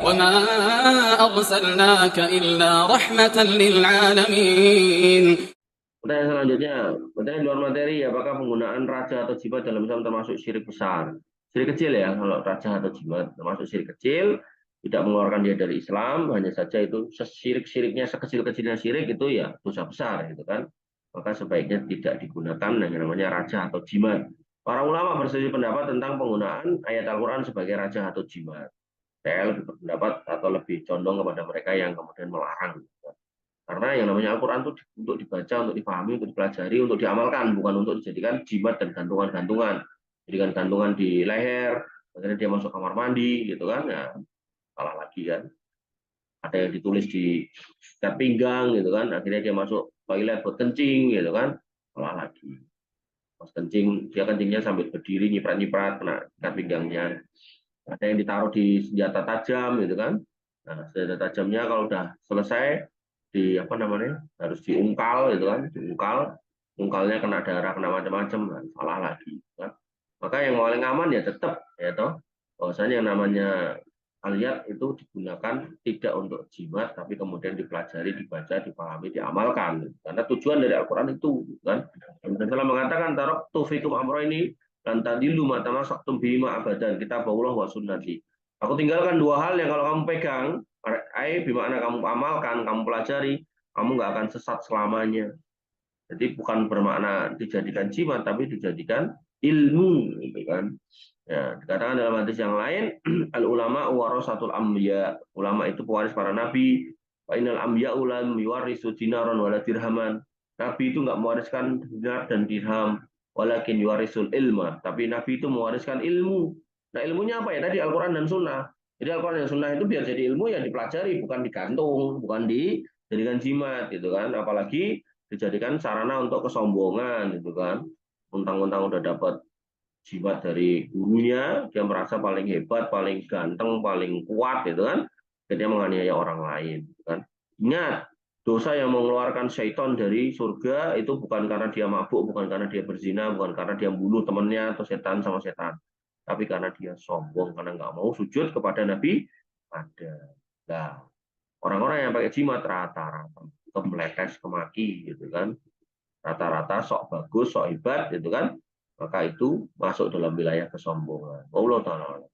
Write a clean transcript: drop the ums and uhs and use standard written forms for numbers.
وما أرسلناك إلا رحمة للعالمين. Pertanyaan selanjutnya, pertanyaan luar materi, apakah penggunaan raja atau jimat dalam Islam termasuk syirik besar? Syirik kecil ya, kalau raja atau jimat termasuk syirik kecil, tidak mengeluarkan dia dari Islam, hanya saja itu syirik-syiriknya sekecil-kecilnya syirik itu ya dosa besar gitu kan. Maka sebaiknya tidak digunakan yang namanya raja atau jimat. Para ulama berselisih pendapat tentang penggunaan ayat Al-Quran sebagai raja atau jimat. Saya lebih berpendapat atau lebih condong kepada mereka yang kemudian melarang. Karena yang namanya Al-Quran itu untuk dibaca, untuk dipahami, untuk dipelajari, untuk diamalkan, bukan untuk dijadikan jimat dan gantungan-gantungan. Jadikan gantungan di leher, akhirnya dia masuk kamar mandi, gitu kan? Ya, salah lagi kan. Ada yang ditulis di ikat pinggang, gitu kan? Akhirnya dia masuk toilet buat kencing, gitu kan? Salah lagi. Pas kencing, dia kencingnya sambil berdiri, nyiprat-nyiprat, kena ikat pinggangnya. Ada yang ditaruh di senjata tajam, gitu kan? Nah, senjata tajamnya kalau udah selesai, di apa namanya harus diungkal gitu kan, ungkalnya kena darah, kena macam-macam, nah, salah lagi kan. Maka yang paling aman ya tetap ya toh bahwasanya yang namanya ayat itu digunakan tidak untuk jimat tapi kemudian dipelajari, dibaca, dipahami, diamalkan, karena tujuan dari Al-Quran itu kan. Dan telah mengatakan taraktu fikum amra ini dan tadilu matamasaktum bima abadan, kita Allah wa sunnati. Aku tinggalkan dua hal yang kalau kamu pegang, bimana kamu amalkan, kamu pelajari, kamu nggak akan sesat selamanya. Jadi bukan bermakna dijadikan jimat, tapi dijadikan ilmu, gitu kan. Ya, dikatakan dalam hadis yang lain, al ulama warasatul anbiya, ulama itu pewaris para nabi. Wa innal anbiya lam yuwarisu dinaran wala dirhaman. Nabi itu nggak mewariskan dinar dan dirham, walakin yuwarisul ilma. Tapi nabi itu mewariskan ilmu. Nah, ilmunya apa ya? Tadi Al-Quran dan Sunnah. Jadi Al-Quran dan Sunnah itu biar jadi ilmu yang dipelajari, bukan digantung, bukan dijadikan jimat, gitu kan. Apalagi dijadikan sarana untuk kesombongan, gitu kan. Untang-untang udah dapat jimat dari gurunya, dia merasa paling hebat, paling ganteng, paling kuat, gitu kan. Dan dia menganiaya orang lain, gitu kan. Ingat, dosa yang mengeluarkan syaitan dari surga itu bukan karena dia mabuk, bukan karena dia berzina, bukan karena dia bunuh temannya atau setan sama setan, tapi karena dia sombong, karena nggak mau sujud kepada Nabi ada. Nah, orang-orang yang pakai jimat rata-rata kemeletes, kemaki, gitu kan. Rata-rata sok bagus, sok hebat, gitu kan. Maka itu masuk dalam wilayah kesombongan. Allah Ta'ala.